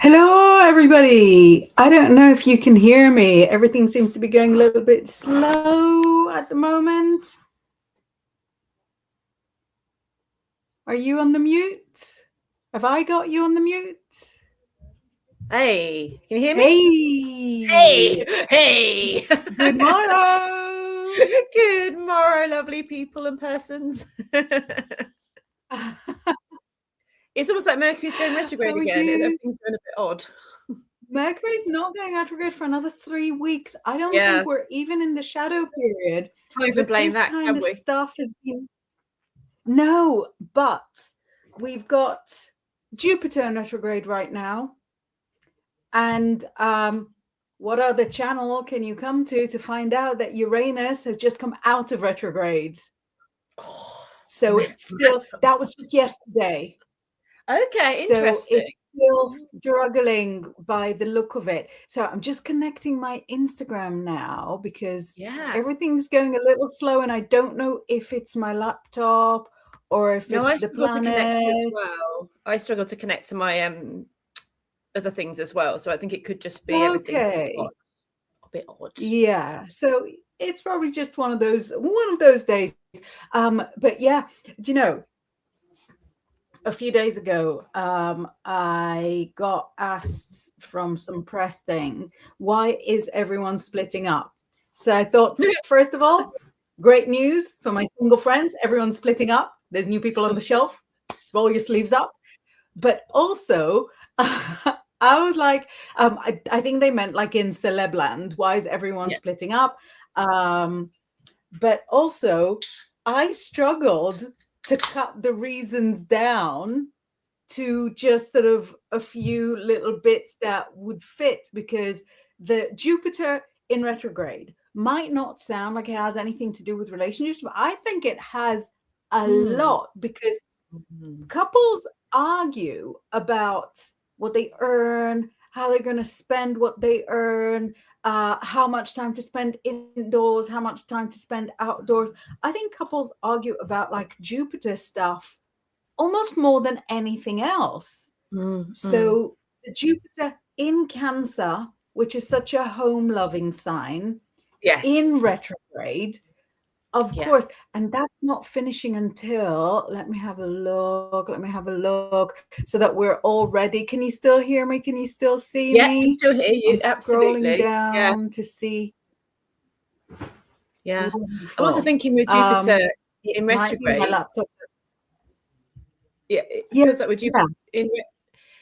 Hello, everybody. I don't know if you can hear me. Everything seems to be going a little bit slow at the moment. Are you on the mute? Have I got you on the mute? Hey, can you hear me? Hey. Good morrow. Good morrow, lovely people and persons. It's almost like Mercury's going retrograde again. Everything's going a bit odd. Mercury's not going retrograde for another 3 weeks. I don't think we're even in the shadow period. Can't even blame that, kind of stuff has been... No, but we've got Jupiter in retrograde right now. And what other channel can you come to find out that Uranus has just come out of retrograde? So it's still, that was just yesterday. Okay, so interesting. It's still struggling by the look of it. So I'm just connecting my Instagram now because everything's going a little slow, and I don't know if it's my laptop or if it's the planet. To connect as well. I struggle to connect to my other things as well, so I think it could just be everything's a bit odd. Yeah, so it's probably just one of those days. But yeah, do you know, a few days ago, I got asked from some press thing, why is everyone splitting up? So I thought, first of all, great news for my single friends. Everyone's splitting up. There's new people on the shelf. Roll your sleeves up. But also, I was like, I think they meant like in celebland, why is everyone splitting up? But also, I struggled to cut the reasons down to just sort of a few little bits that would fit, because the Jupiter in retrograde might not sound like it has anything to do with relationships, but I think it has a lot, because couples argue about what they earn, how they're going to spend what they earn, how much time to spend indoors, how much time to spend outdoors. I think couples argue about like Jupiter stuff almost more than anything else. So the Jupiter in Cancer, which is such a home-loving sign, in retrograde, of course, and that's not finishing until, let me have a look, so that we're all ready. Can you still hear me? Can you still see me? I can still hear you. I'm Absolutely. Scrolling down to see. Yeah. Wonderful. I'm also thinking with Jupiter in retrograde. My laptop. Yeah, it feels like with Jupiter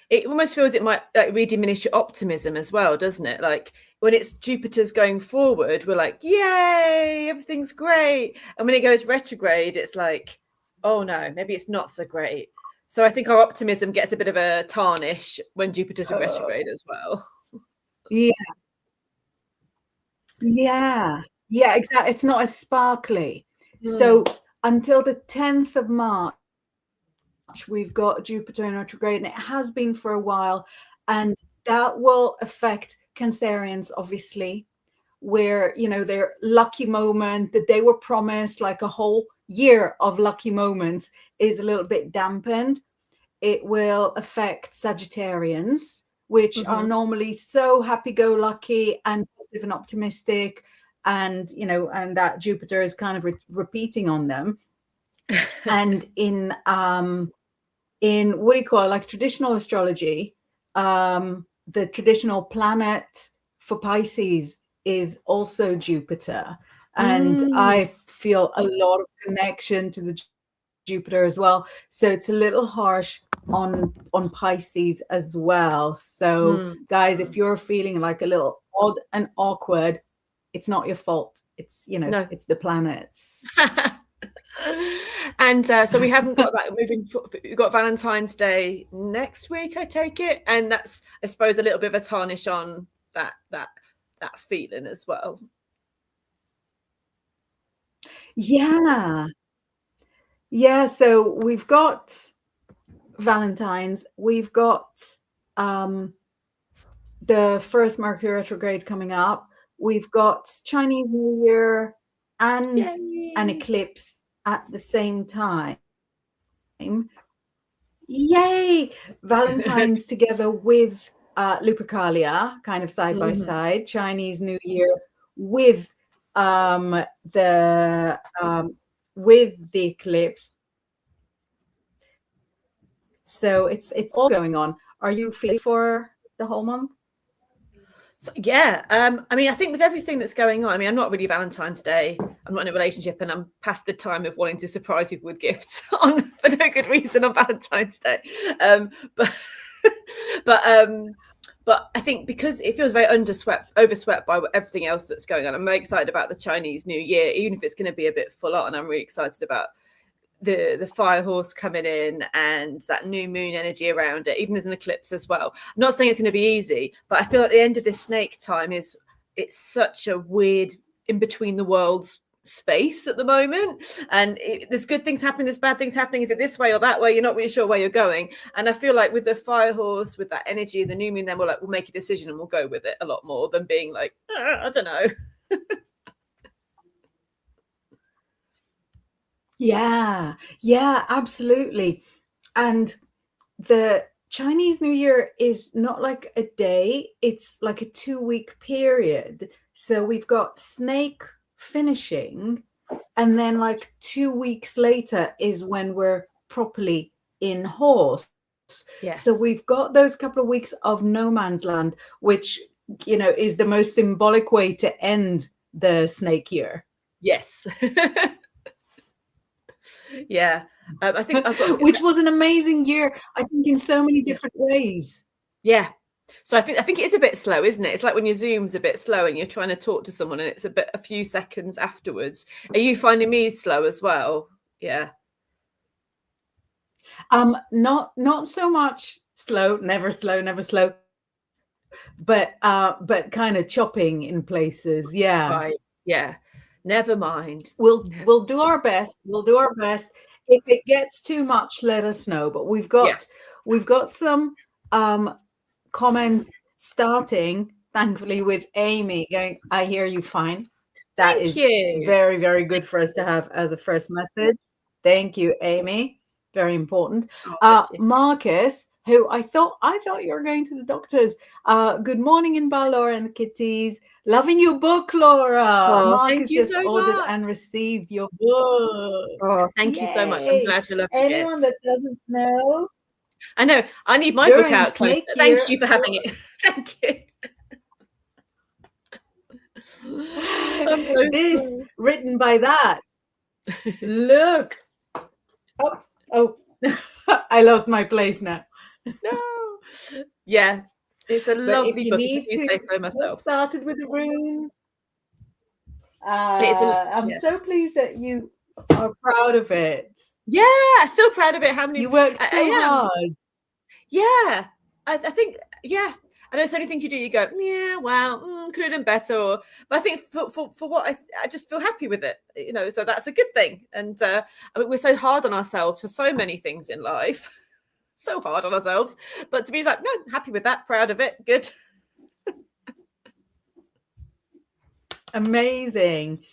it almost feels it might like really diminish your optimism as well, doesn't it? Like when it's Jupiter's going forward, we're like, yay, everything's great. And when it goes retrograde, it's like, oh no, maybe it's not so great. So I think our optimism gets a bit of a tarnish when Jupiter's in retrograde as well. Yeah, exactly. It's not as sparkly. So until the 10th of March, we've got Jupiter in retrograde, and it has been for a while, and that will affect Cancerians, obviously, where, you know, their lucky moment that they were promised, like a whole year of lucky moments, is a little bit dampened. It will affect Sagittarians, which are normally so happy-go-lucky and positive and optimistic, and, you know, and that Jupiter is kind of repeating on them. And in what do you call it, like traditional astrology, the traditional planet for Pisces is also Jupiter, and I feel a lot of connection to the Jupiter as well, so it's a little harsh on Pisces as well. So guys, if you're feeling like a little odd and awkward, it's not your fault. It's, you know, it's the planets. And so we haven't got that moving. We've got Valentine's Day next week, I take it, and that's, I suppose, a little bit of a tarnish on that feeling as well. Yeah, so we've got Valentine's, we've got the first Mercury retrograde coming up, we've got Chinese New Year and an eclipse at the same time. Yay! Valentine's together with Lupercalia kind of side by side, Chinese New Year with the eclipse. So it's all going on. Are you feeling for the whole month? So, yeah, I mean, I think with everything that's going on, I mean, I'm not really Valentine's Day. I'm not in a relationship, and I'm past the time of wanting to surprise people with gifts on for no good reason on Valentine's Day. But I think because it feels very overswept by everything else that's going on, I'm very excited about the Chinese New Year, even if it's going to be a bit full on. I'm really excited about the fire horse coming in and that new moon energy around it, even as an eclipse as well. I'm not saying it's going to be easy, but I feel at the end of this snake time it's such a weird in between the worlds space at the moment, and there's good things happening, there's bad things happening. Is it this way or that way? You're not really sure where you're going. And I feel like with the fire horse, with that energy of the new moon, then we'll make a decision and we'll go with it a lot more than being like, I don't know. Yeah, absolutely. And the Chinese New Year is not like a day, it's like a 2-week period. So we've got snake finishing, and then like 2 weeks later is when we're properly in horse. Yes. So we've got those couple of weeks of no man's land, which, is the most symbolic way to end the snake year. Yes. Yeah, I think which was an amazing year, I think, in so many different ways. Yeah, so I think it is a bit slow, isn't it? It's like when your Zoom's a bit slow and you're trying to talk to someone and it's a few seconds afterwards. Are you finding me slow as well? Yeah. Not so much slow, never slow, but kind of chopping in places. Yeah. Right. Yeah. Never mind. We'll do our best. If it gets too much, let us know. But we've got some comments starting, thankfully, with Amy going, I hear you fine. That is very, very good for us to have as a first message. Thank you, Amy. Very important. Marcus, who I thought you were going to the doctors. Good morning, Inbaal, Laura and the kitties. Loving your book, Laura. Marcus just ordered and received your book. Oh, thank you so much. I'm glad you're loving it. Anyone that doesn't know, I know. I need my book out close. Thank you for having it. Thank you. I'm so this written by that. Look. Oops. Oh, I lost my place now. No. Yeah, it's a lovely book. If you say so myself. Started with the runes. I'm so pleased that you are proud of it. Yeah, so proud of it. How many you worked so hard. Yeah, I think. Yeah, I know it's only things you do. You go, yeah, well, could have done better. But I think for what I just feel happy with it. So that's a good thing. And I mean, we're so hard on ourselves for so many things in life. So hard on ourselves, but to be like, no, happy with that, proud of it, good. Amazing.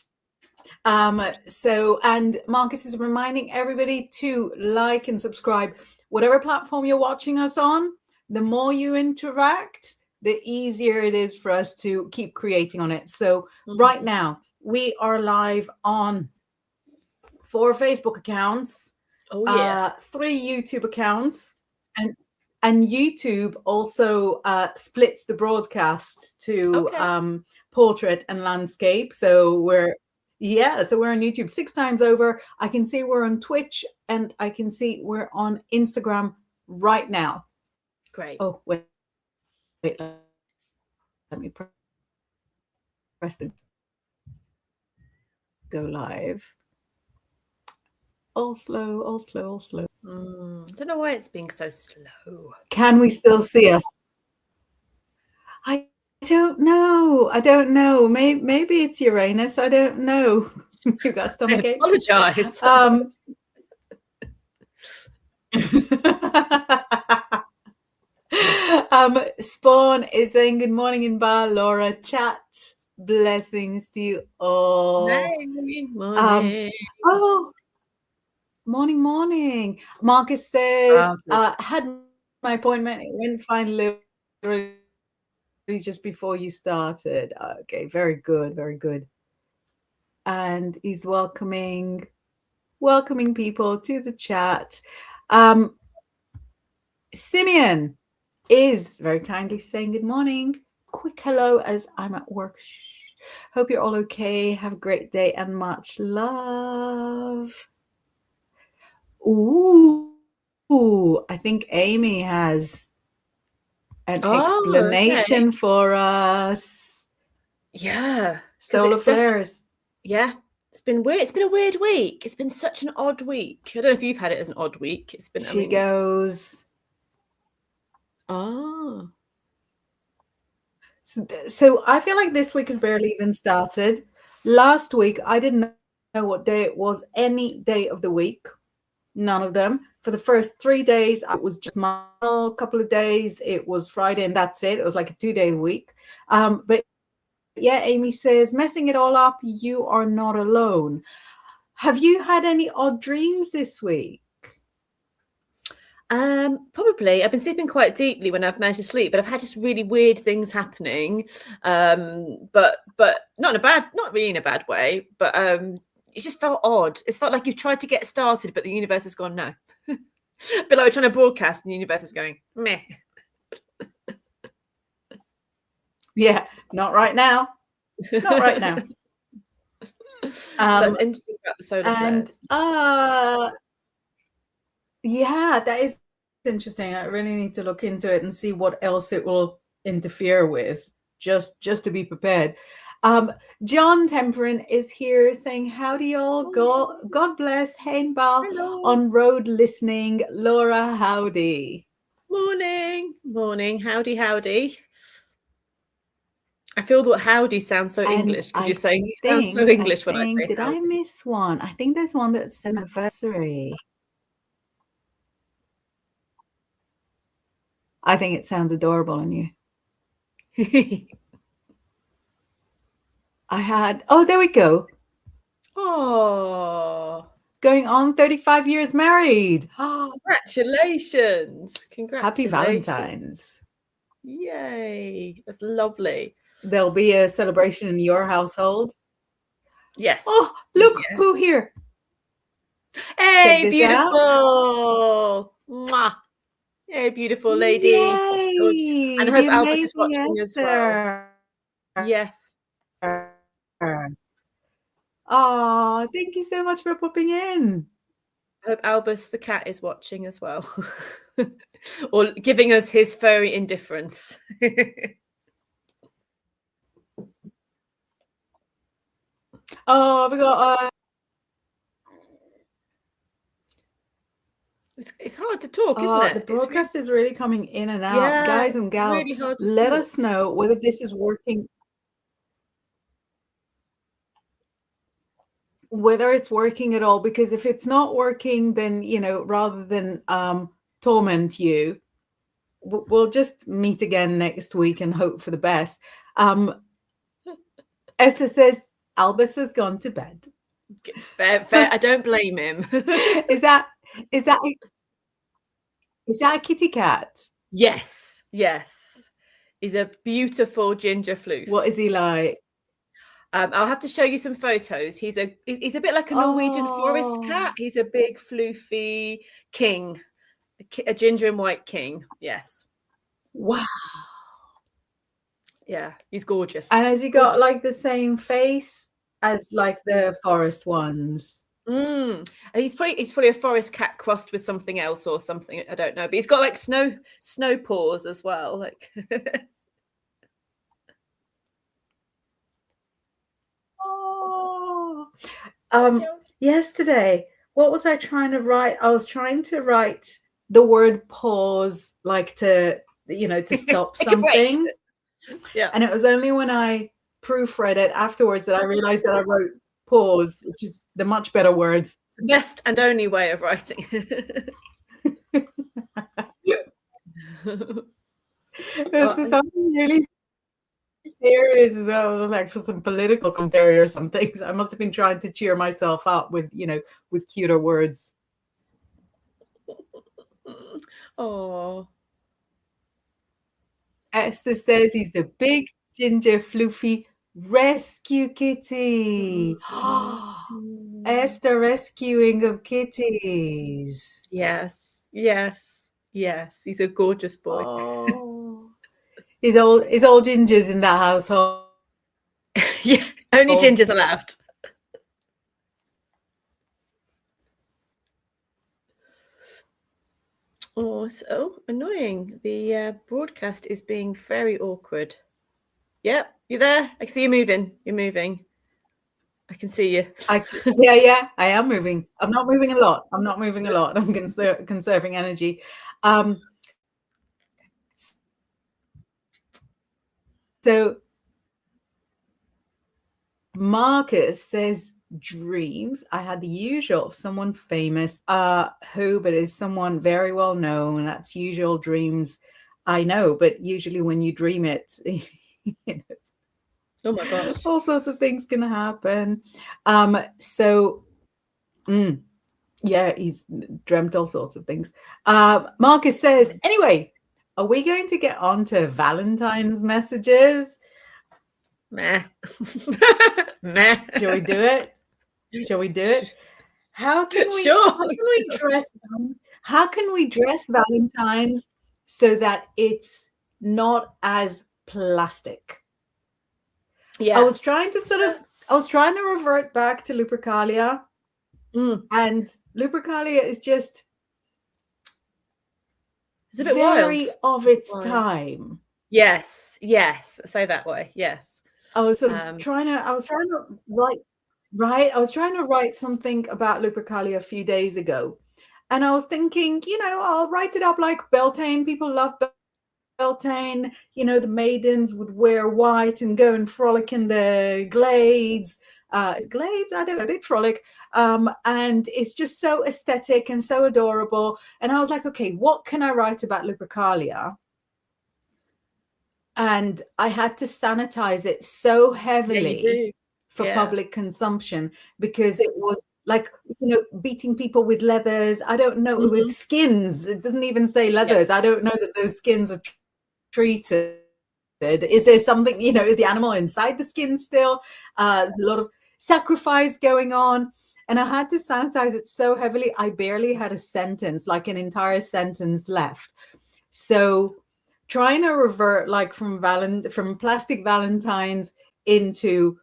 And Marcus is reminding everybody to like and subscribe whatever platform you're watching us on. The more you interact, the easier it is for us to keep creating on it. So right now we are live on 4 Facebook accounts. 3 YouTube accounts, and YouTube also splits the broadcast to portrait and landscape. So we're on YouTube 6 times over. I can see we're on Twitch, and I can see we're on Instagram right now. Great. Oh, wait. Let me press the go live. All slow. Don't know why it's being so slow. Can we still see us? I don't know. Maybe it's Uranus. I don't know. You got stomach ache? Apologize. Spawn is saying good morning, Inbaal, Laura, chat. Blessings to you all. Morning. Morning. Marcus says, had my appointment. It went fine, Lou. just before you started. Okay, very good, very good. And he's welcoming people to the chat. Simeon is very kindly saying good morning. Quick hello as I'm at work. Hope you're all okay. Have a great day and much love. Ooh, I think Amy has an explanation for us. Yeah. Solar flares. Yeah. It's been weird. It's been a weird week. It's been such an odd week. I don't know if you've had it as an odd week. It's been. She goes. Oh. So I feel like this week has barely even started. Last week, I didn't know what day it was, any day of the week. None of them. For the first 3 days, it was just my couple of days. It was Friday and that's it. It was like a 2-day week. But yeah, Amy says, messing it all up, you are not alone. Have you had any odd dreams this week? Probably. I've been sleeping quite deeply when I've managed to sleep, but I've had just really weird things happening. But not really in a bad way, but it just felt odd. It's felt like you've tried to get started, but the universe has gone no. But like we're trying to broadcast and the universe is going meh. Yeah, not right now. Not right now. So that's interesting about the solar flares. Yeah, that is interesting. I really need to look into it and see what else it will interfere with, just to be prepared. John Temperin is here saying, howdy y'all. God bless. Hey, Inbaal on road listening. Laura, howdy. Morning. Howdy. I feel that howdy sounds so English because you're saying you sound so English when I say did howdy. I miss one? I think there's one that's anniversary. I think it sounds adorable on you. there we go. Oh, going on 35 years married. Congratulations. Happy Valentine's. Yay. That's lovely. There'll be a celebration in your household. Yes. Oh, look who here. Hey, beautiful. Mwah. Hey, beautiful lady. Yay, and I hope Albus is watching as well. Yes. Oh, thank you so much for popping in. I hope Albus the cat is watching as well. Or giving us his furry indifference. Oh, we got it's hard to talk, isn't it? The broadcast is really coming in and out. Yeah, guys and gals, really hard to let talk. us know whether this is working. Whether it's working at all, because if it's not working, then, rather than torment you, we'll just meet again next week and hope for the best. Esther says, Albus has gone to bed. Fair. I don't blame him. Is that a kitty cat? Yes. He's a beautiful ginger floof. What is he like? I'll have to show you some photos. He's a bit like a Norwegian forest cat. He's a big floofy king, a ginger and white king. Yes. Wow. Yeah, he's gorgeous. And has he got like the same face as like the forest ones? And he's probably a forest cat crossed with something else or something. I don't know, but he's got like snow paws as well. Like. Yesterday, what was I trying to write? I was trying to write the word pause, like to stop something. Yeah. And it was only when I proofread it afterwards that I realized that I wrote pause, which is the much better word. The best and only way of writing. It was for something really serious as well, like for some political commentary or something. So I must have been trying to cheer myself up with cuter words. Oh. Esther says he's a big, ginger, floofy rescue kitty. Esther rescuing of kitties. Yes, yes, yes. He's a gorgeous boy. Oh. Is all gingers in that household? Yeah, only gingers allowed. Oh, so annoying. The broadcast is being very awkward. Yep, you there? I can see you moving. You're moving. I can see you. Yeah, I am moving. I'm not moving a lot. I'm conserving energy. So Marcus says dreams. I had the usual of someone famous. Who? But is someone very well known. That's usual dreams. I know, but usually when you dream it, you know, oh my gosh, all sorts of things can happen. Yeah, he's dreamt all sorts of things. Marcus says, anyway, are we going to get on to Valentine's messages? Meh. Meh. Shall we do it? How can we dress Valentine's so that it's not as plastic? Yeah. I was trying to revert back to Lupercalia. And Lupercalia is just it's a bit very wild. of its time. Yes, say that way. Yes. I was trying to write something about Lupercalia a few days ago. And I was thinking, I'll write it up like Beltane. People love Beltane. The maidens would wear white and go and frolic in the glades. I don't know, they'd frolic. And it's just so aesthetic and so adorable. And I was like, okay, what can I write about Lupercalia? And I had to sanitize it so heavily for public consumption, because it was like, beating people with leathers. I don't know, with skins. It doesn't even say leathers. I don't know that those skins are treated. Is there something, is the animal inside the skin still? There's a lot of sacrifice going on. And I had to sanitize it so heavily. I barely had a sentence, like an entire sentence left. So trying to revert like from plastic Valentines into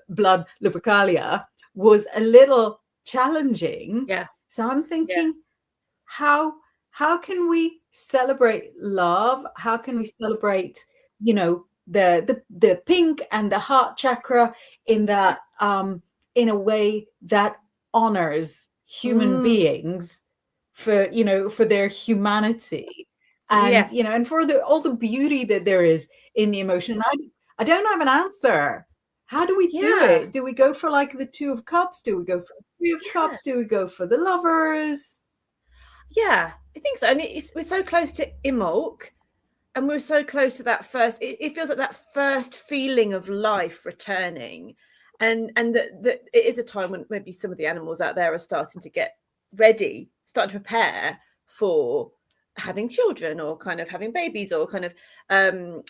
blood Lupercalia was a little challenging. Yeah. So I'm thinking, how can we celebrate love? How can we celebrate, the pink and the heart chakra in that in a way that honors human beings for their humanity. And and for all the beauty that there is in the emotion. I don't have an answer. How do we do it? Do we go for like the Two of Cups? Do we go for the Three of Cups? Do we go for the lovers? Yeah, I think so. And we're so close to Imbolc, and we're so close to that first. It feels like that first feeling of life returning, and that it is a time when maybe some of the animals out there are starting to get ready, starting to prepare for having children or kind of having babies, or kind of so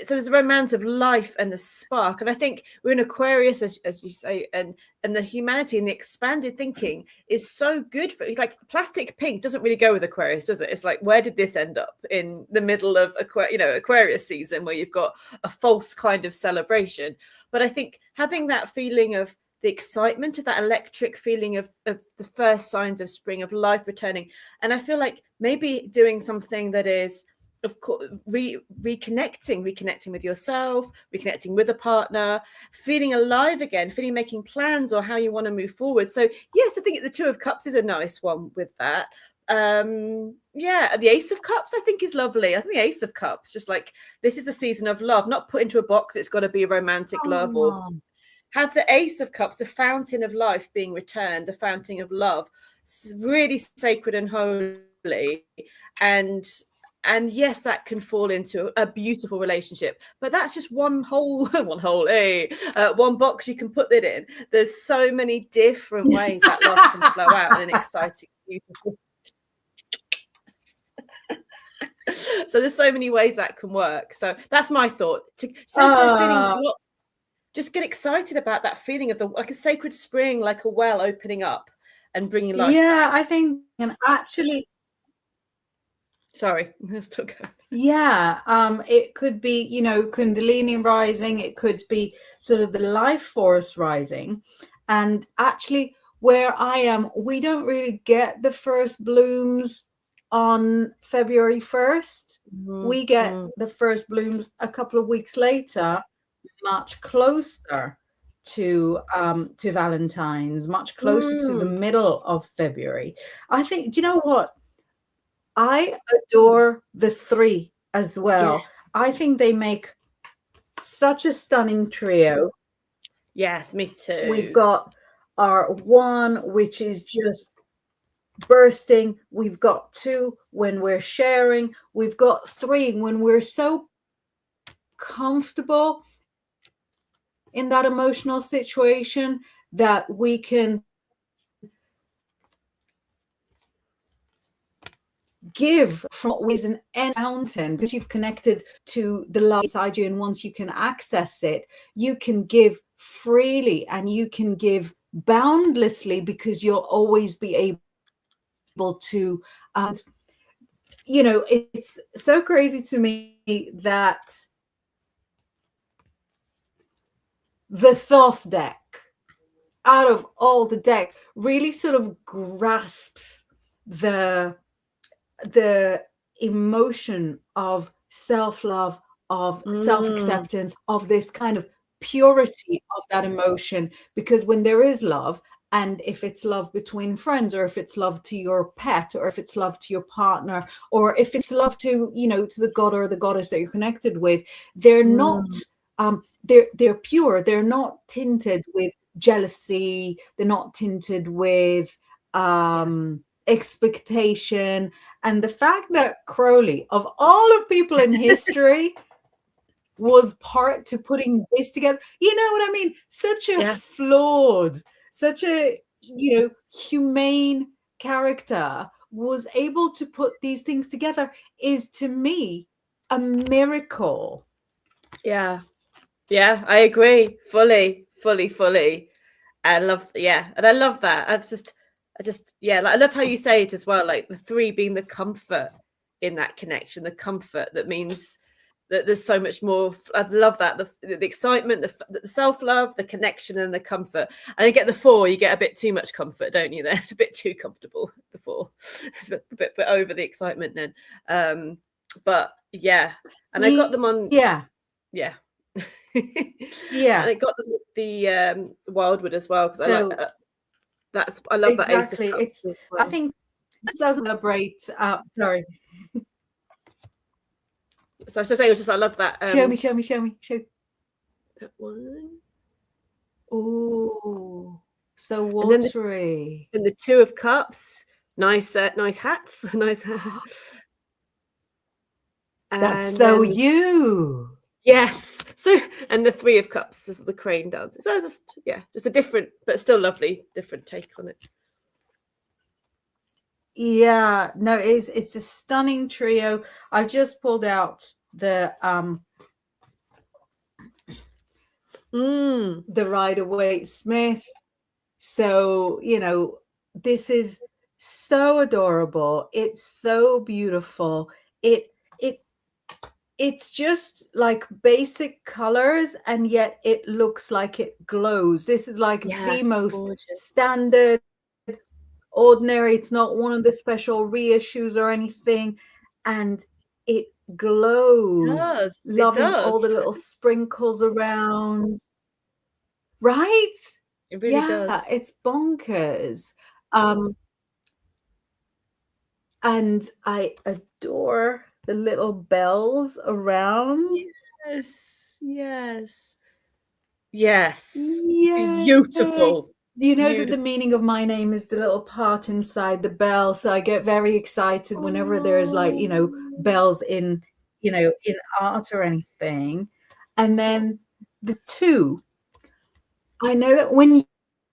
there's a romance of life and the spark. And I think we're in Aquarius, as you say, and the humanity and the expanded thinking is so good for it. Like plastic pink doesn't really go with Aquarius, does it? It's like, where did this end up in the middle of Aquarius season, where you've got a false kind of celebration? But I think having that feeling of the excitement, of that electric feeling of the first signs of spring, of life returning. And I feel like maybe doing something that is, of course, reconnecting with yourself, reconnecting with a partner, feeling alive again, making plans or how you want to move forward. So yes, I think the Two of Cups is a nice one with that. The Ace of Cups I think is lovely. I think the Ace of Cups, just like, this is a season of love, not put into a box. It's got to be a romantic love, or have the Ace of Cups, the fountain of life being returned, the fountain of love, really sacred and holy. And yes, that can fall into a beautiful relationship, but that's just one box you can put it in. There's so many different ways that love can flow out in an exciting, beautiful. So there's so many ways that can work. So that's my thought. So feeling blocked, just get excited about that feeling of like a sacred spring, like a well opening up and bringing life back. I think, and actually, sorry, let's still go. Yeah, it could be, you know, Kundalini rising. It could be sort of the life force rising. And actually, where I am, we don't really get the first blooms on February 1st. We get the first blooms a couple of weeks later, much closer to Valentine's, much closer to the middle of February. I think, do you know what? I adore the 3 as well. Yes. I think they make such a stunning trio. Yes, me too. We've got our 1, which is just bursting. We've got 2 when we're sharing. We've got 3 when we're so comfortable in that emotional situation that we can give from what is an fountain, because you've connected to the love inside you, and once you can access it, you can give freely and you can give boundlessly, because you'll always be able to, and you know, it's so crazy to me that the Thoth deck, out of all the decks, really sort of grasps the emotion of self-love, of self-acceptance, of this kind of purity of that emotion. Because when there is love, and if it's love between friends, or if it's love to your pet, or if it's love to your partner, or if it's love to, you know, to the god or the goddess that you're connected with, they're not they're pure. They're not tinted with jealousy. They're not tinted with expectation. And the fact that Crowley, of all of people in history, was part to putting this together, you know what I mean? Such a flawed, such a, you know, humane character was able to put these things together is, to me, a miracle. Yeah, I agree fully. I love, and I love that. I just, like, I love how you say it as well, like the 3 being the comfort in that connection, the comfort that means that there's so much more. I love that, the excitement, the self-love, the connection, and the comfort. And you get the 4, you get a bit too much comfort, don't you? Then a bit too comfortable. The 4, it's a bit over the excitement then. But yeah, and I got them on. Yeah. And I got the Wildwood as well, because I like that's, I love exactly. that. It's well. I think this doesn't celebrate. Sorry. So I was just saying, I love that. Show me. That one. Oh, so watery. And the 2 of Cups. Nice hats. Nice hats. That's so you. Yes. So, and the 3 of Cups is the crane dance. So just a different, but still lovely, different take on it. Yeah, no, it's a stunning trio. I've just pulled out the Rider-Waite-Smith. So, you know, this is so adorable. It's so beautiful. It's just like basic colors, and yet it looks like it glows. This is like the most gorgeous, standard, ordinary. It's not one of the special reissues or anything, and it glows. Loving all the little sprinkles around, right? It really does. It's bonkers. And I adore the little bells around. Yes. Beautiful. You know that the meaning of my name is the little part inside the bell, so I get very excited whenever there's, like, you know, bells in, you know, in art or anything. And then the 2, I know that when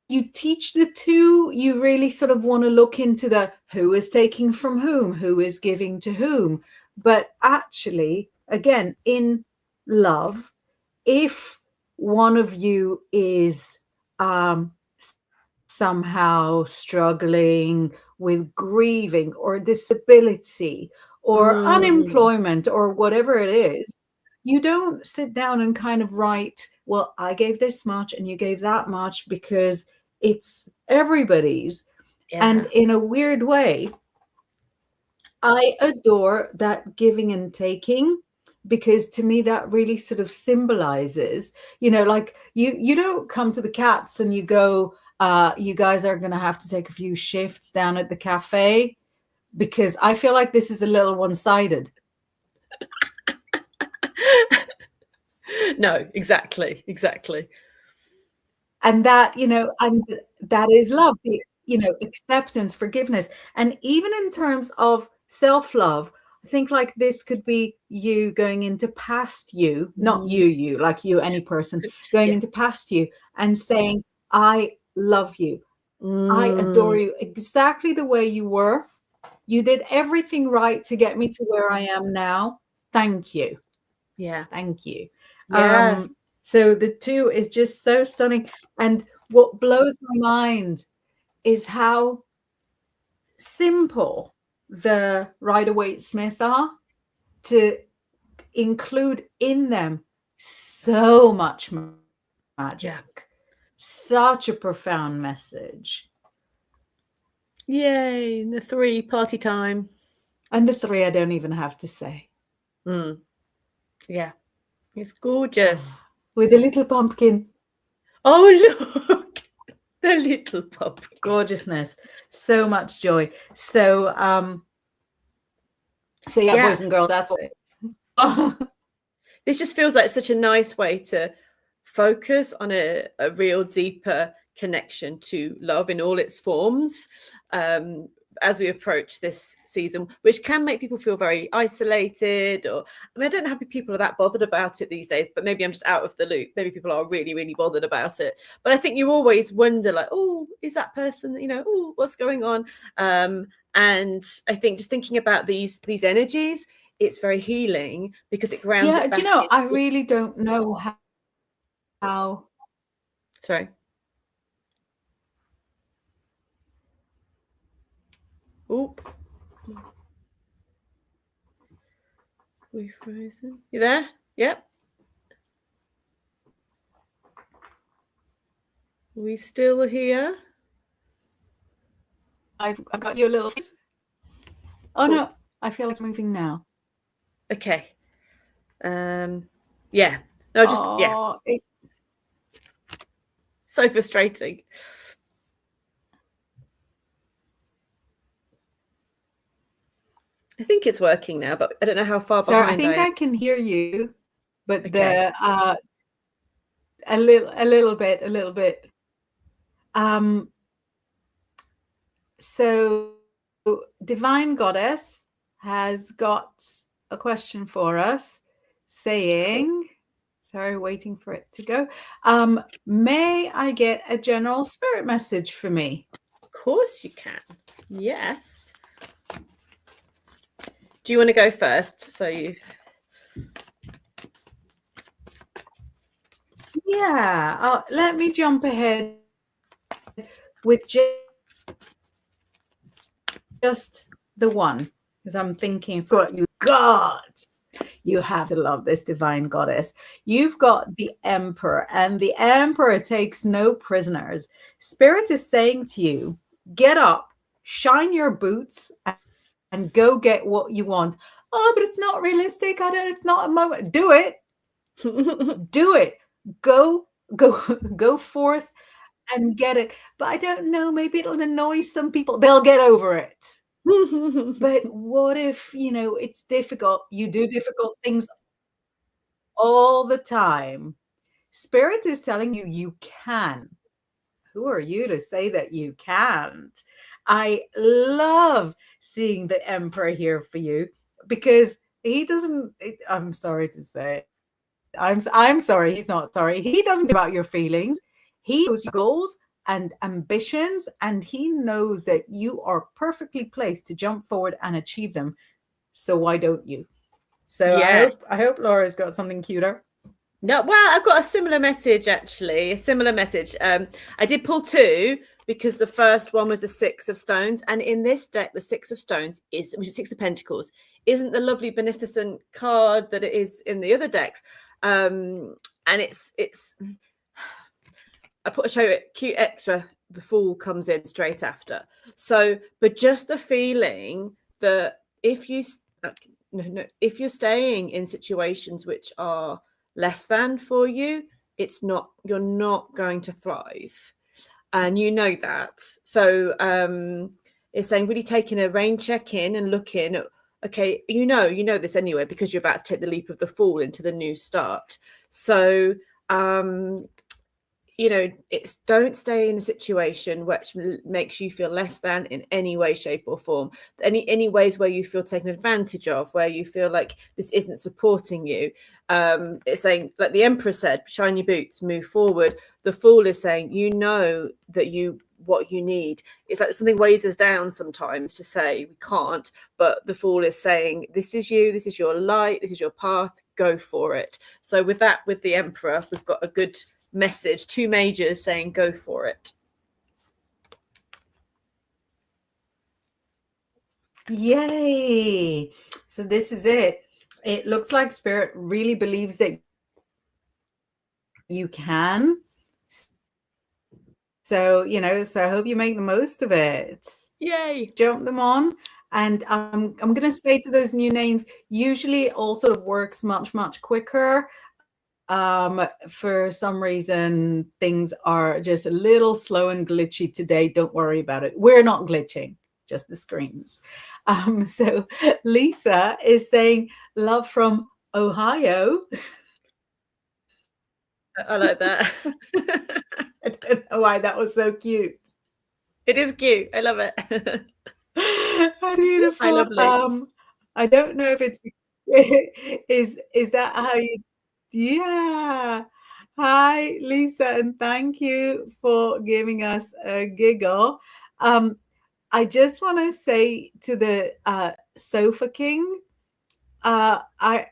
you teach the 2, you really sort of want to look into the who is taking from whom, who is giving to whom. But actually, again, in love, if one of you is somehow struggling with grieving or disability or unemployment or whatever it is, you don't sit down and kind of write, well, I gave this much and you gave that much, because it's everybody's. Yeah. And in a weird way, I adore that giving and taking, because to me that really sort of symbolizes, like you don't come to the cats and you go, you guys are going to have to take a few shifts down at the cafe, because I feel like this is a little one-sided. No, exactly. And that, and that is love, acceptance, forgiveness. And even in terms of self-love, I think like this could be you going into past you, not you, like you, any person going into past you and saying, I love you. I adore you exactly the way you were. You did everything right to get me to where I am now. Thank you. Yeah. Thank you. Yes. So the two is just so stunning. And what blows my mind is how simple the Rider-Waite-Smith are to include in them so much magic, such a profound message. Yay, the 3 party time. And the 3 I don't even have to say. Yeah, it's gorgeous. With a little pumpkin. Oh, look, the little pumpkin. Gorgeousness. So much joy. So yeah, boys and girls, that's what this just feels like such a nice way to focus on a real deeper connection to love in all its forms, as we approach this season, which can make people feel very isolated. Or, I mean, I don't know how people are that bothered about it these days, but maybe I'm just out of the loop. Maybe people are really, really bothered about it. But I think you always wonder, like, oh, is that person, oh, what's going on? And I think just thinking about these energies, it's very healing because it grounds it back. Do you know, I really don't know how. Sorry. Oh, we frozen. You there? Yep. We still here? I've got you a little. Oh no, I feel like moving now. Okay. Yeah. No, just so frustrating. I think it's working now, but I don't know how far behind. I think I can hear you, but okay. A little bit. So Divine Goddess has got a question for us, saying, sorry, waiting for it to go. May I get a general spirit message for me? Of course you can. Yes. Do you want to go first? Yeah, let me jump ahead with just the one, because I'm thinking, for you gods, you have to love this Divine Goddess. You've got the Emperor, and the Emperor takes no prisoners. Spirit is saying to you, get up, shine your boots, and go get what you want. Oh, but it's not realistic. It's not a moment. Do it. Do it. Go forth and get it. But I don't know, maybe it'll annoy some people. They'll get over it. But what if, it's difficult? You do difficult things all the time. Spirit is telling you you can. Who are you to say that you can't? I love seeing the Emperor here for you, because he doesn't, I'm sorry to say, I'm sorry, he's not sorry. He doesn't care about your feelings. He knows your goals and ambitions, and he knows that you are perfectly placed to jump forward and achieve them. So why don't you? So Yes. I hope Laura's got something cuter. No, well, I've got a similar message actually. A similar message. I did pull two because the first one was the Six of Stones, and in this deck, the Six of Stones which is Six of Pentacles, isn't the lovely beneficent card that it is in the other decks. And it's I show it cute extra. The Fool comes in straight after. So, but just the feeling that if you're staying in situations which are less than for you, you're not going to thrive, and you know that. So it's saying really taking a rain check in and looking at, okay, you know this anyway, because you're about to take the leap of the Fool into the new start. So it's don't stay in a situation which makes you feel less than in any way, shape or form. Any ways where you feel taken advantage of, where you feel like this isn't supporting you. It's saying, like the Emperor said, shine your boots, move forward. The Fool is saying, that what you need. It's like something weighs us down sometimes to say we can't, but the Fool is saying, this is you, this is your light, this is your path, go for it. So with the Emperor, we've got a good message, two majors saying go for it. Yay. So this is it. It looks like Spirit really believes that you can. So, so I hope you make the most of it. Yay. Jump them on. And I'm going to say to those new names, usually it all sort of works much, much quicker. For some reason, things are just a little slow and glitchy today. Don't worry about it. We're not glitching, just the screens. So Lisa is saying, love from Ohio. I like that. I don't know why that was so cute. It is cute. I love it. Beautiful. Hi, lovely. I don't know if it's is that how you? Yeah. Hi, Lisa, and thank you for giving us a giggle. I just want to say to the Sofa King, I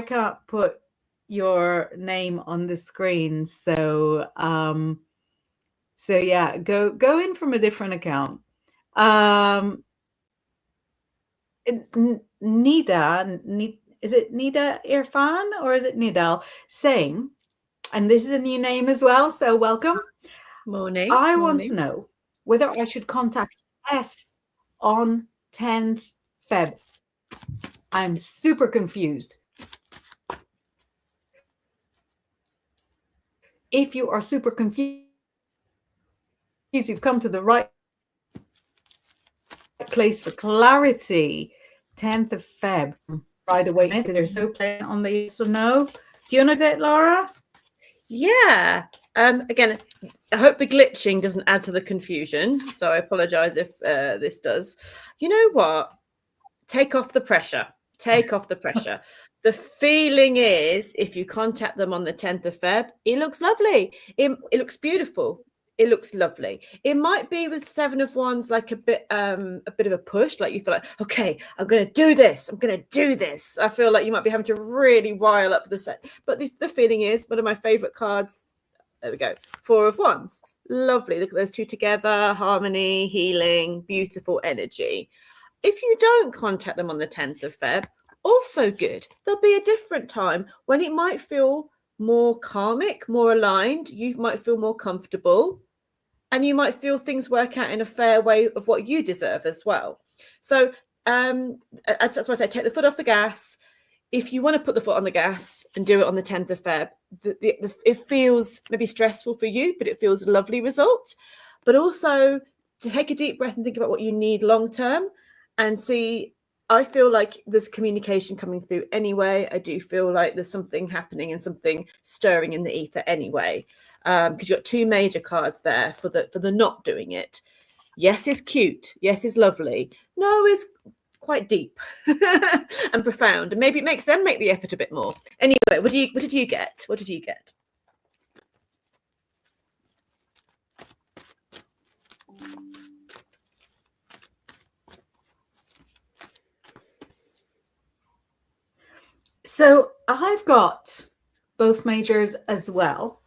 can't put your name on the screen, so yeah, go in from a different account. Nida, is it Nida Irfan or is it Nidal saying, and this is a new name as well, so welcome. Morning. I want to know whether I should contact S on 10th Feb. I'm super confused. If you are super confused, you've come to the right place for clarity. 10th of Feb, right away, because they're so playing on the yes or no. Do you know that, Laura? Yeah. Again, I hope the glitching doesn't add to the confusion, so I apologize if this does. You know what? Take off the pressure. Take off the pressure. The feeling is, if you contact them on the 10th of Feb, it looks lovely. It looks beautiful. It looks lovely. It might be with Seven of Wands, like a bit of a push, like you feel like, okay, I'm going to do this. I'm going to do this. I feel like you might be having to really rile up the set. But the feeling is, one of my favorite cards, there we go, Four of Wands. Lovely. Look at those two together, harmony, healing, beautiful energy. If you don't contact them on the 10th of Feb, also good. There'll be a different time when it might feel more karmic, more aligned. You might feel more comfortable, and you might feel things work out in a fair way of what you deserve as well. So that's why I say take the foot off the gas. If you want to put the foot on the gas and do it on the 10th of Feb, it feels maybe stressful for you, but it feels a lovely result. But also to take a deep breath and think about what you need long term and see. I feel like there's communication coming through anyway. I do feel like there's something happening and something stirring in the ether anyway. Because you've got two major cards there for the not doing it. Yes is cute. Yes is lovely. No is quite deep and profound. And maybe it makes them make the effort a bit more. Anyway, what did you get? What did you get? So I've got both majors as well.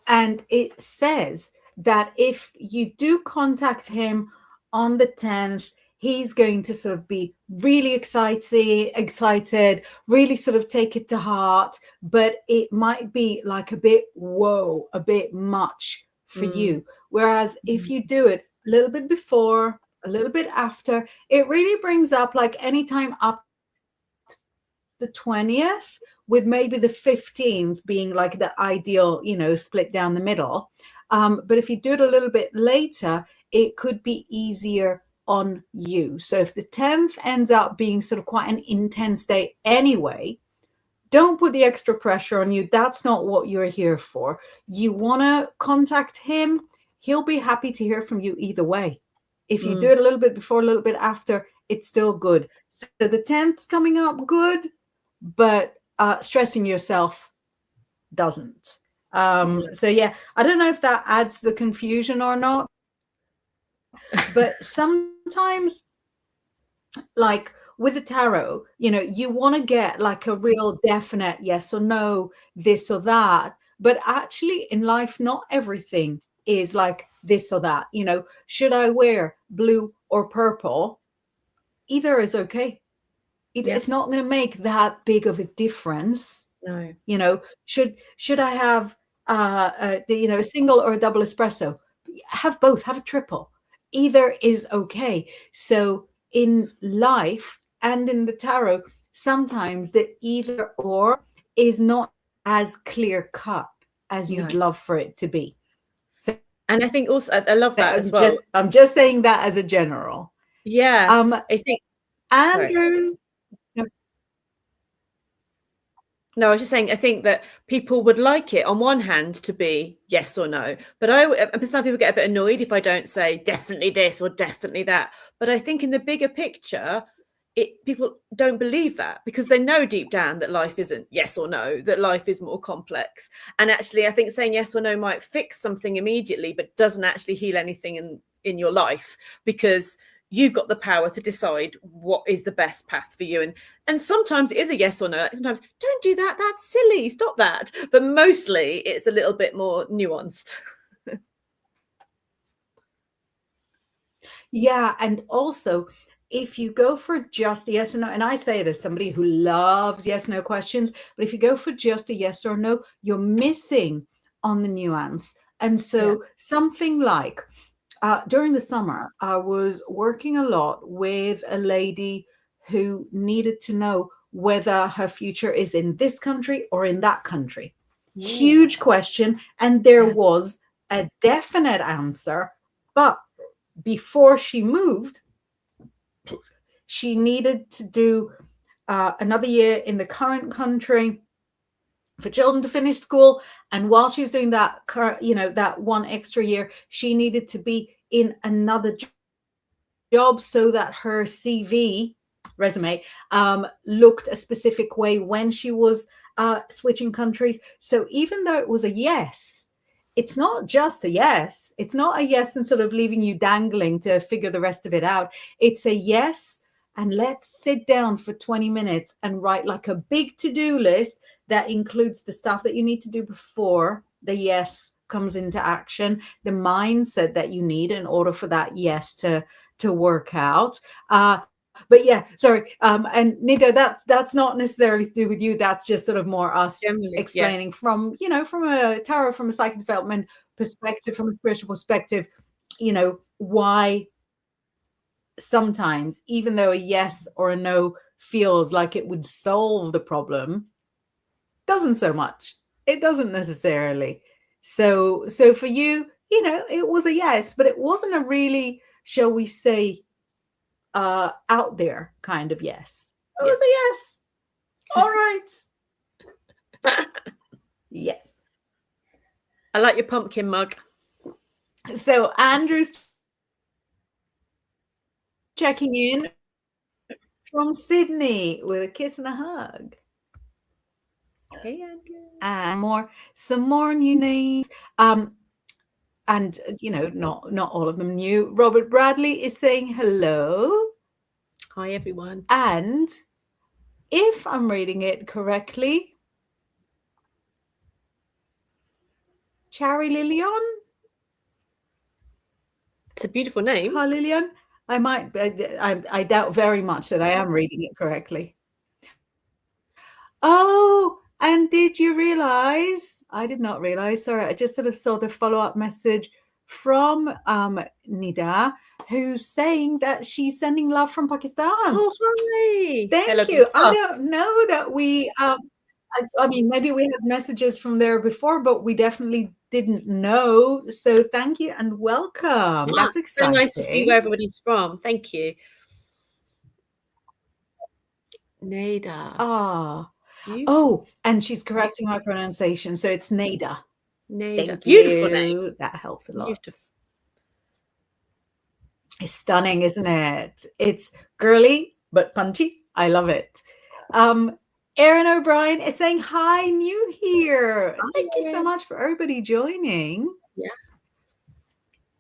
And it says that if you do contact him on the 10th, he's going to sort of be really excited, really sort of take it to heart, but it might be like a bit much for you. Whereas if you do it a little bit before, a little bit after, it really brings up like anytime up the 20th, with maybe the 15th being like the ideal, split down the middle. But if you do it a little bit later, it could be easier on you. So if the 10th ends up being sort of quite an intense day anyway, don't put the extra pressure on you. That's not what you're here for. You want to contact him. He'll be happy to hear from you either way. If you do it a little bit before, a little bit after, it's still good. So the 10th's coming up good, but stressing yourself doesn't. So yeah, I don't know if that adds the confusion or not, but sometimes, like with the tarot, you want to get like a real definite yes or no, this or that. But actually in life, not everything is like this or that. Should I wear blue or purple? Either is okay. It's not going to make that big of a difference. No. Should I have a single or a double espresso? Have both, have a triple. Either is okay. So in life and in the tarot, sometimes the either or is not as clear cut as you'd love for it to be. So, and I think also I love that as well. I'm just saying that as a general. Yeah. I think Andrew. No, I was just saying, I think that people would like it on one hand to be yes or no, but some people get a bit annoyed if I don't say definitely this or definitely that. But I think in the bigger picture, people don't believe that because they know deep down that life isn't yes or no, that life is more complex. And actually, I think saying yes or no might fix something immediately, but doesn't actually heal anything in your life, because you've got the power to decide what is the best path for you. And sometimes it is a yes or no. Sometimes, don't do that. That's silly. Stop that. But mostly it's a little bit more nuanced. Yeah. And also, if you go for just the yes or no, and I say it as somebody who loves yes, no questions, but if you go for just a yes or no, you're missing on the nuance. And so something like, during the summer, I was working a lot with a lady who needed to know whether her future is in this country or in that country. Yeah. Huge question. And there was a definite answer. But before she moved, she needed to do another year in the current country for children to finish school. And while she was doing that, that one extra year, she needed to be in another job so that her resume looked a specific way when she was switching countries. So even though it was a yes, it's not just a yes. It's not a yes and sort of leaving you dangling to figure the rest of it out. It's a yes, and let's sit down for 20 minutes and write like a big to-do list that includes the stuff that you need to do before the yes comes into action, the mindset that you need in order for that yes to work out. But yeah, sorry. And Nida, that's not necessarily to do with you. That's just sort of more us explaining from a tarot, from a psychic development perspective, from a spiritual perspective, why sometimes, even though a yes or a no feels like it would solve the problem, doesn't so much. It doesn't necessarily. So for you, it was a yes, but it wasn't a really, shall we say, out there kind of yes. It was a yes. All right. Yes. I like your pumpkin mug. So Andrew's checking in from Sydney with a kiss and a hug. Hey, Andrew. And some more new names. And not all of them new. Robert Bradley is saying hello. Hi, everyone. And if I'm reading it correctly, Cherry Lillian. It's a beautiful name. Lillian. I doubt very much that I am reading it correctly. Oh, and did you realize? I did not realize. Sorry, I just sort of saw the follow-up message from Nida, who's saying that she's sending love from Pakistan. Oh, hi. Thank you. I don't know that we, I mean, maybe we had messages from there before, but we definitely didn't know. So thank you and welcome. That's exciting. So nice to see where everybody's from. Thank you. Nada. Ah. Oh, and she's correcting my pronunciation. So it's Nada. Nada. Beautiful name. That helps a lot. Beautiful. It's stunning, isn't it? It's girly, but punchy. I love it. Erin O'Brien is saying, hi, new here. Thank you so much for everybody joining. Yeah.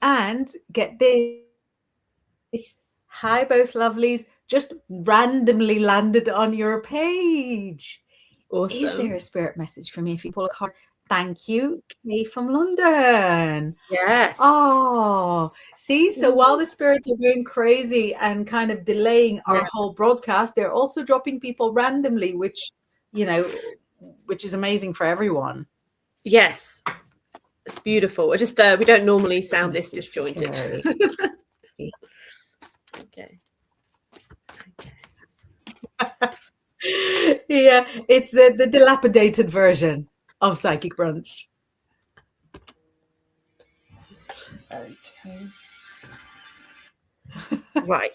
And get this. Hi, both lovelies. Just randomly landed on your page. Awesome. Is there a spirit message for me? If you pull a card, thank you, Kay from London. Yes. Oh, see, so while the spirits are going crazy and kind of delaying our whole broadcast, they're also dropping people randomly, which, you know, which is amazing for everyone. Yes, it's beautiful. I just we don't normally sound this disjointed. Okay. Yeah, it's the dilapidated version of Psychic Brunch. Okay. Right.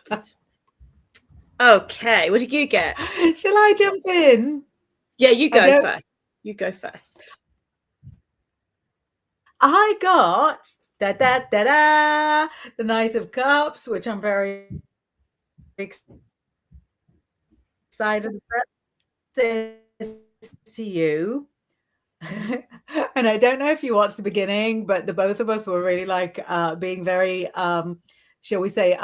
Okay, what did you get? Shall I jump in? Yeah, you go first. You go first. I got the Knight of Cups, which I'm very excited about. Says to you, and I don't know if you watched the beginning, but the both of us were really like being very, shall we say,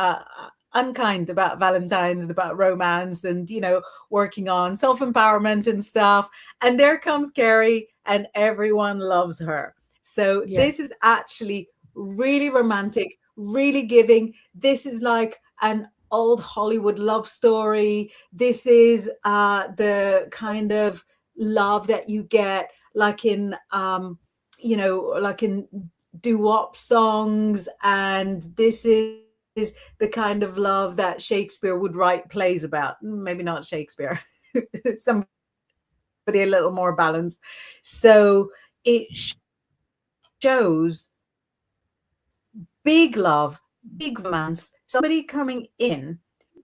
unkind about Valentine's and about romance and, you know, working on self-empowerment and stuff. And there comes Carrie and everyone loves her. So this is actually really romantic, really giving. This is like an old Hollywood love story. This is the kind of love that you get like in, you know, like in doo-wop songs. And this is the kind of love that Shakespeare would write plays about. Maybe not Shakespeare, somebody a little more balanced. So it shows big love, big romance, somebody coming in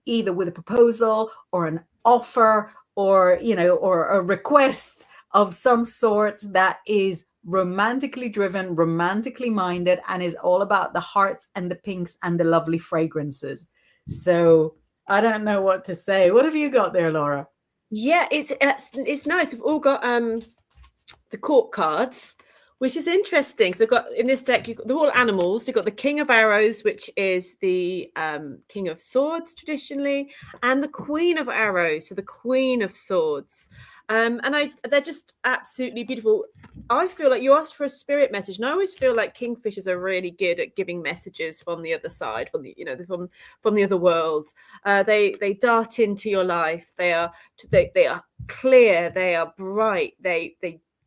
either with a proposal or an offer or, you know, or a request of some sort that is romantically driven, romantically minded, and is all about the hearts and the pinks and the lovely fragrances. So I don't know what to say. What have you got there, Laura? Yeah, it's nice. We've all got the court cards, which is interesting. So I've got in this deck, they're all animals. You've got the King of Arrows, which is the King of Swords traditionally, and the Queen of Arrows, so the Queen of Swords. And they're just absolutely beautiful. I feel like you asked for a spirit message, and I always feel like kingfishers are really good at giving messages from the other side, from the, you know, from the other world. They dart into your life. They are clear. They are bright. They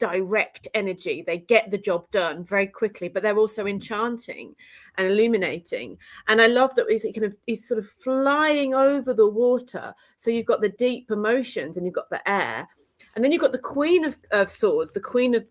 direct energy. They get the job done very quickly, but they're also enchanting and illuminating. And I love that he's sort of flying over the water. So you've got the deep emotions and you've got the air. And then you've got the Queen of Swords, the Queen of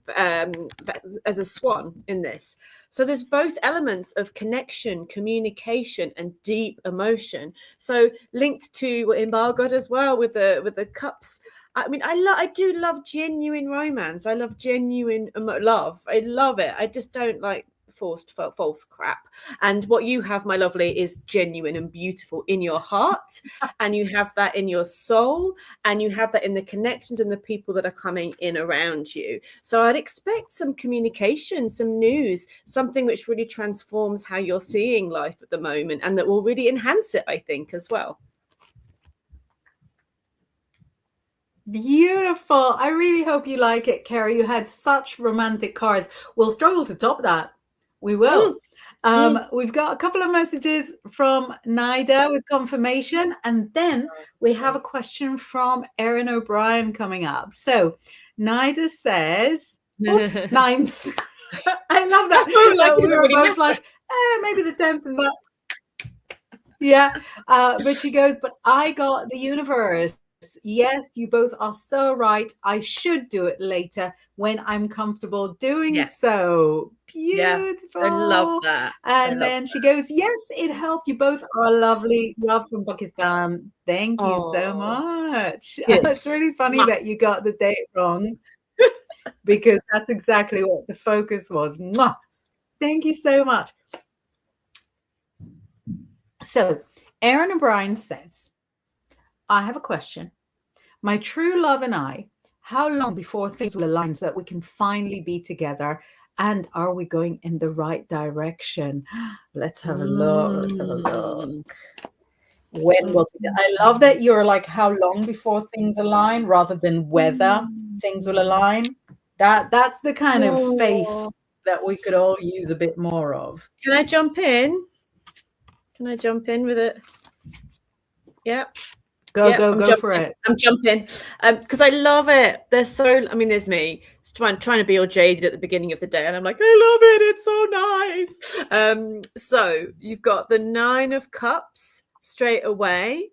as a swan in this. So there's both elements of connection, communication, and deep emotion. So linked to what Inbaal got as well with the cups. I mean, I do love genuine romance. I love genuine love. I love it. I just don't like forced false crap. And what you have, my lovely, is genuine and beautiful in your heart, and you have that in your soul, and you have that in the connections and the people that are coming in around you. So I'd expect some communication, some news, something which really transforms how you're seeing life at the moment, and that will really enhance it, I think, as well. Beautiful. I really hope you like it, Kerry. You had such romantic cards. We'll struggle to top that. We will. We've got a couple of messages from Nida with confirmation, and then we have a question from Erin O'Brien coming up. So Nida says, oops, 9. I love that. We were both like, maybe the 10th and that. Yeah. But she goes, but I got the universe. Yes, you both are so right. I should do it later when I'm comfortable doing so. Beautiful. I love that. And then she goes, yes, it helped. You both are lovely. Love from Pakistan. Thank you so much. It's really funny that you got the date wrong because that's exactly what the focus was. Mwah. Thank you so much. So Erin O'Brien says, I have a question. My true love and I, how long before things will align so that we can finally be together? And are we going in the right direction? Let's have a look. Let's have a look. When will I love that you're like, how long before things align rather than whether things will align? That's the kind of faith that we could all use a bit more of. Can I jump in? Can I jump in with it? Yeah. Go for it. I'm jumping because I love it. There's there's me trying to be all jaded at the beginning of the day, and I'm like, I love it. It's so nice. So you've got the 9 of Cups straight away.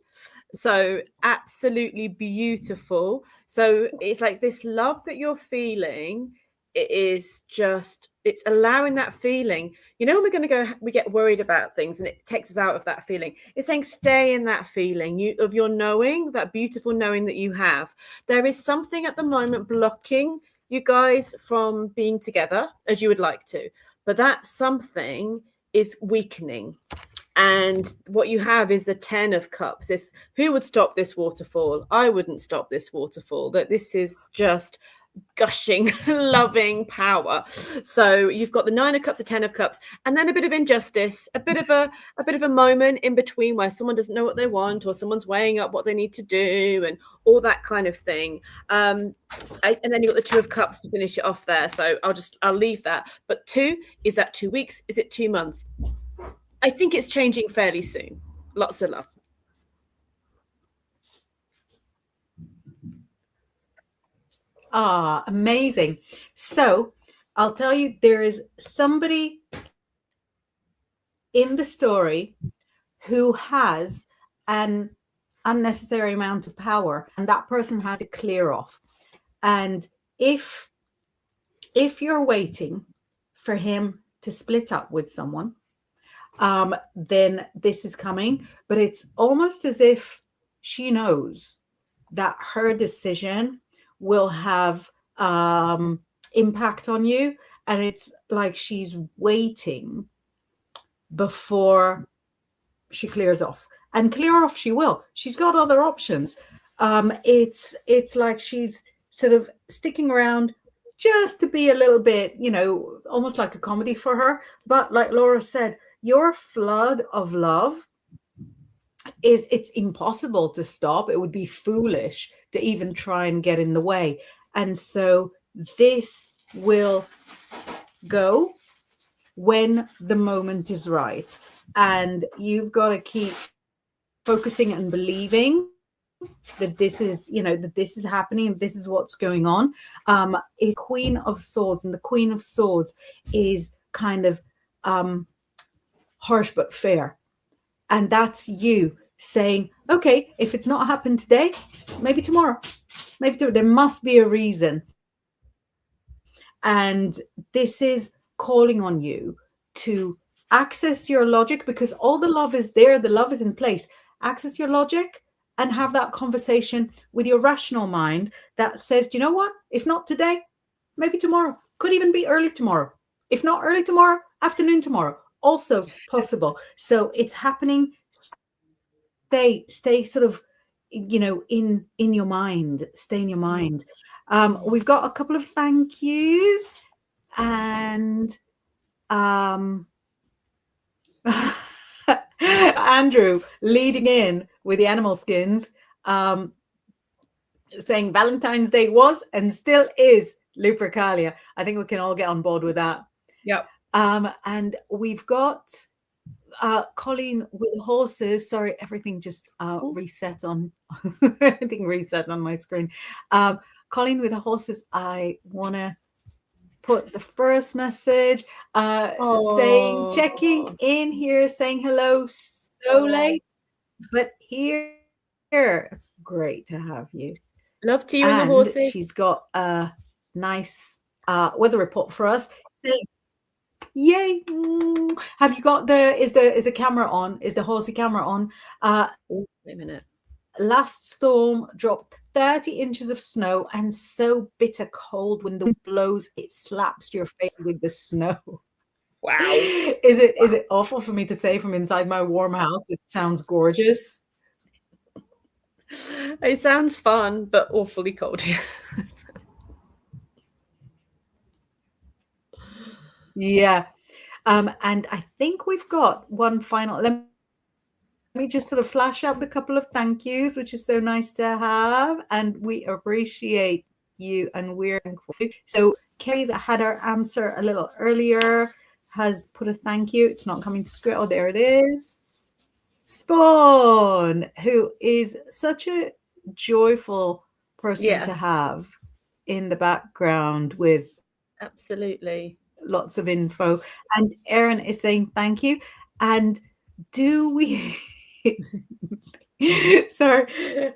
So absolutely beautiful. So it's like this love that you're feeling. It is just, it's allowing that feeling. You know, when we get worried about things and it takes us out of that feeling. It's saying stay in that feeling of your knowing, that beautiful knowing that you have. There is something at the moment blocking you guys from being together as you would like to, but that something is weakening. And what you have is the 10 of Cups. Who would stop this waterfall? I wouldn't stop this waterfall. That this is just gushing loving power. So you've got the 9 of Cups, the 10 of Cups, and then a bit of injustice, a bit of a moment in between where someone doesn't know what they want, or someone's weighing up what they need to do, and all that kind of thing. And then you've got the 2 of Cups to finish it off there. So I'll leave that. But 2, is that 2 weeks? Is it 2 months? I think it's changing fairly soon. Lots of love. Amazing. So I'll tell you, there is somebody in the story who has an unnecessary amount of power, and that person has to clear off. And if you're waiting for him to split up with someone, then this is coming. But it's almost as if she knows that her decision will have impact on you, and it's like she's waiting before she clears off. And clear off she will. She's got other options. It's like she's sort of sticking around just to be a little bit, almost like a comedy for her. But like Laura said, your flood of love it's impossible to stop. It would be foolish to even try and get in the way. And so this will go when the moment is right. And you've got to keep focusing and believing that this is, that this is happening, this is what's going on. A Queen of Swords, and the Queen of Swords is kind of harsh but fair. And that's you saying, okay, if it's not happened today, maybe tomorrow. There must be a reason. And this is calling on you to access your logic, because all the love is there, the love is in place. Access your logic and have that conversation with your rational mind that says, do you know what? If not today, maybe tomorrow. Could even be early tomorrow. If not early tomorrow, afternoon tomorrow. Also possible. So it's happening. Stay sort of, in your mind. Stay in your mind. We've got a couple of thank yous, and Andrew leading in with the animal skins. saying Valentine's Day was and still is Lupercalia. I think we can all get on board with that. Yep. And we've got Colleen with horses. Sorry, everything just reset on everything reset on my screen. Colleen with the horses. I want to put the first message saying, checking in here, saying hello. So late, but here. It's great to have you. Love to you and the horses. She's got a nice weather report for us. Saying, yay! Have you got is the camera on? Is the horsey camera on? Wait a minute. Last storm dropped 30 inches of snow, and so bitter cold when the wind blows, it slaps your face with the snow. Wow. Is it awful for me to say from inside my warm house? It sounds gorgeous. It sounds fun, but awfully cold. Yeah. And I think we've got one final. Let me just sort of flash up a couple of thank yous, which is so nice to have. And we appreciate you, and we're thankful. So Kerry, that had our answer a little earlier, has put a thank you. It's not coming to screen. Oh, there it is. Spawn, who is such a joyful person to have in the background with absolutely lots of info. And Erin is saying thank you. And do we sorry,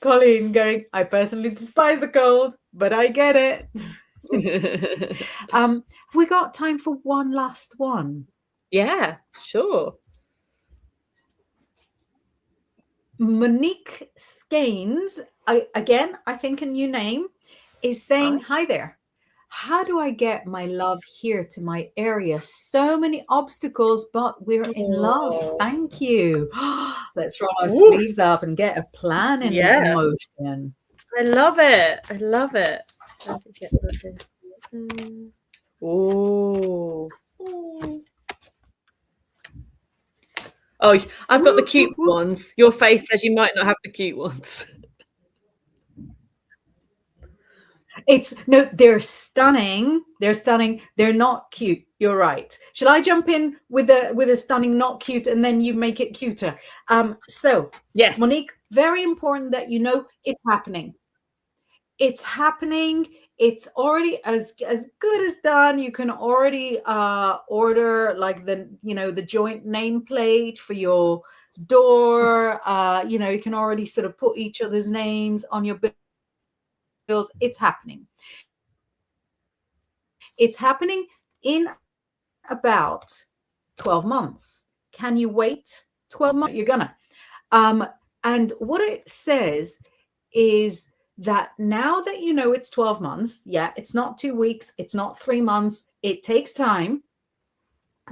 Colleen going, I personally despise the cold, but I get it. Have we got time for one last one? Yeah, sure. Monique Scanes, again, I think a new name, is saying, hi there. How do I get my love here to my area? So many obstacles, but we're in love. Thank you. Let's roll our sleeves up and get a plan in motion. I love it. I love it. Oh, I've got the cute ones. Your face says you might not have the cute ones. They're stunning. They're stunning. They're not cute. You're right. Shall I jump in with a stunning, not cute, and then you make it cuter? So yes, Monique, very important that you know it's happening. It's happening. It's already as good as done. You can already order like the joint nameplate for your door. You can already sort of put each other's names on your bills. It's happening. It's happening in about 12 months. Can you wait 12 months? You're gonna. And what it says is that now that you know it's 12 months, it's not 2 weeks, it's not 3 months, it takes time,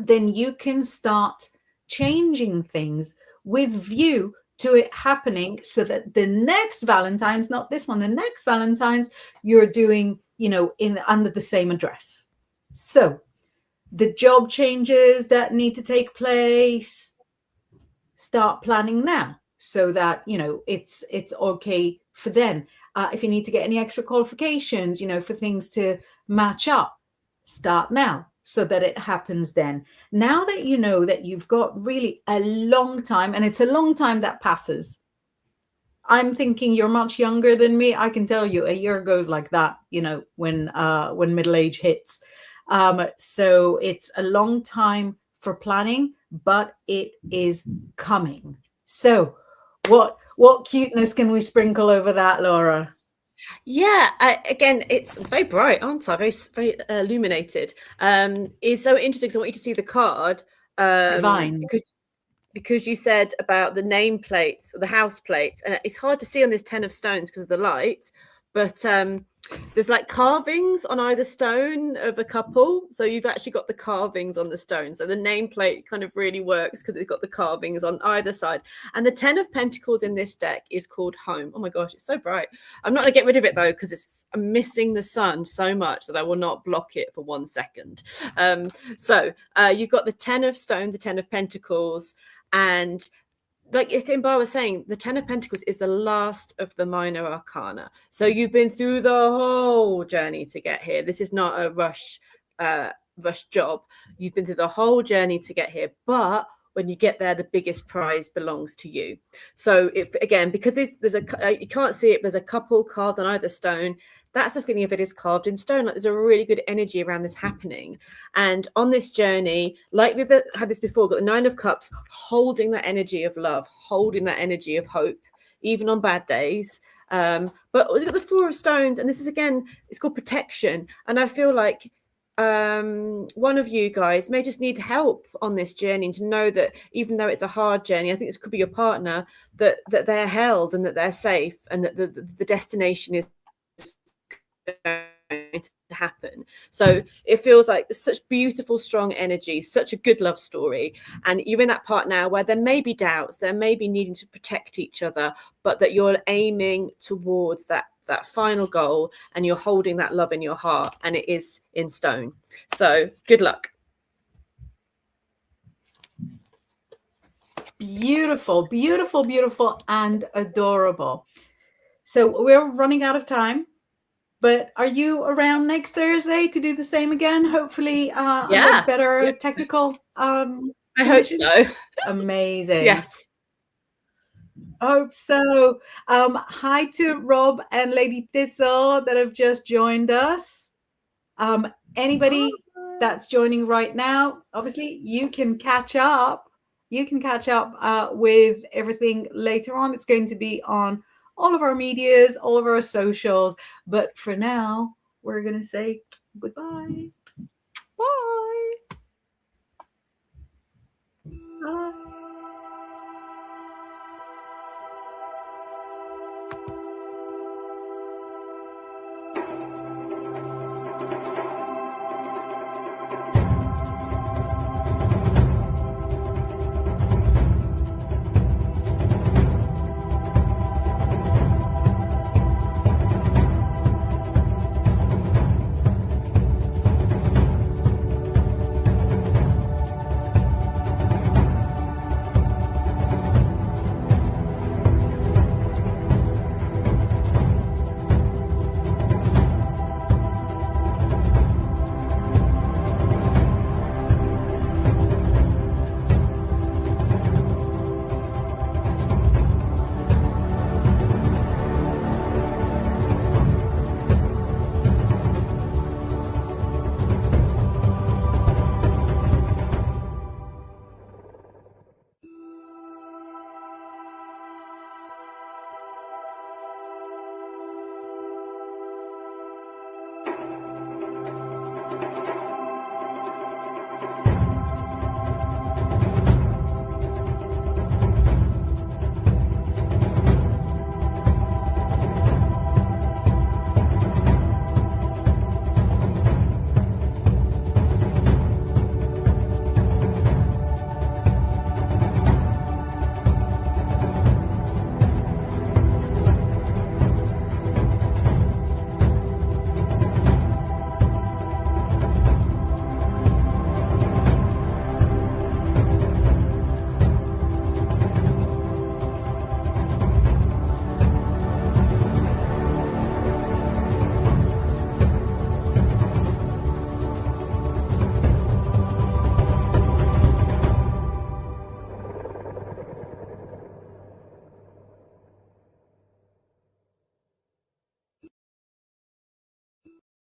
then you can start changing things with view to it happening, so that the next Valentine's, not this one, the next Valentine's, you're doing, under the same address. So the job changes that need to take place, start planning now, so that, it's okay for then. If you need to get any extra qualifications, for things to match up, start now, so that it happens then. Now that you know that you've got really a long time, and it's a long time that passes. I'm thinking you're much younger than me. I can tell you a year goes like that, when middle age hits. So it's a long time for planning, but it is coming. So what cuteness can we sprinkle over that, Laura? Yeah, again, it's very bright, aren't I? Very, very illuminated. It's so interesting. So I want you to see the card. Divine. Because you said about the nameplates, the house plates, and it's hard to see on this 10 of stones because of the light, but there's like carvings on either stone of a couple. So you've actually got the carvings on the stone. So the nameplate kind of really works because it's got the carvings on either side. And the 10 of Pentacles in this deck is called Home. Oh my gosh, it's so bright. I'm not going to get rid of it though, because I'm missing the sun so much that I will not block it for 1 second. So you've got the 10 of Stones, the 10 of Pentacles, and like Inbaal was saying, the Ten of Pentacles is the last of the minor arcana. So you've been through the whole journey to get here. This is not a rush job. You've been through the whole journey to get here, but when you get there, the biggest prize belongs to you. So if, again, because there's a, you can't see it, there's a couple carved on either stone. That's a feeling of it is carved in stone. Like there's a really good energy around this happening. And on this journey, like we've had this before, got the Nine of Cups, holding that energy of love, holding that energy of hope, even on bad days. But look at the Four of Stones, and this is, again, it's called protection. And I feel like one of you guys may just need help on this journey, and to know that even though it's a hard journey, I think this could be your partner, that they're held and that they're safe, and that the destination is going to happen. So it feels like such beautiful, strong energy, such a good love story. And you're in that part now where there may be doubts, there may be needing to protect each other, but that you're aiming towards that final goal, and you're holding that love in your heart, and it is in stone. So good luck. Beautiful, beautiful, beautiful, and adorable. So we're running out of time, but are you around next Thursday to do the same again? Hopefully, with better technical. I hope so. Amazing. Yes. Hope so. Hi to Rob and Lady Thistle that have just joined us. Anybody that's joining right now, obviously you can catch up. You can catch up with everything later on. It's going to be on all of our medias, all of our socials. But for now, we're going to say goodbye. Bye.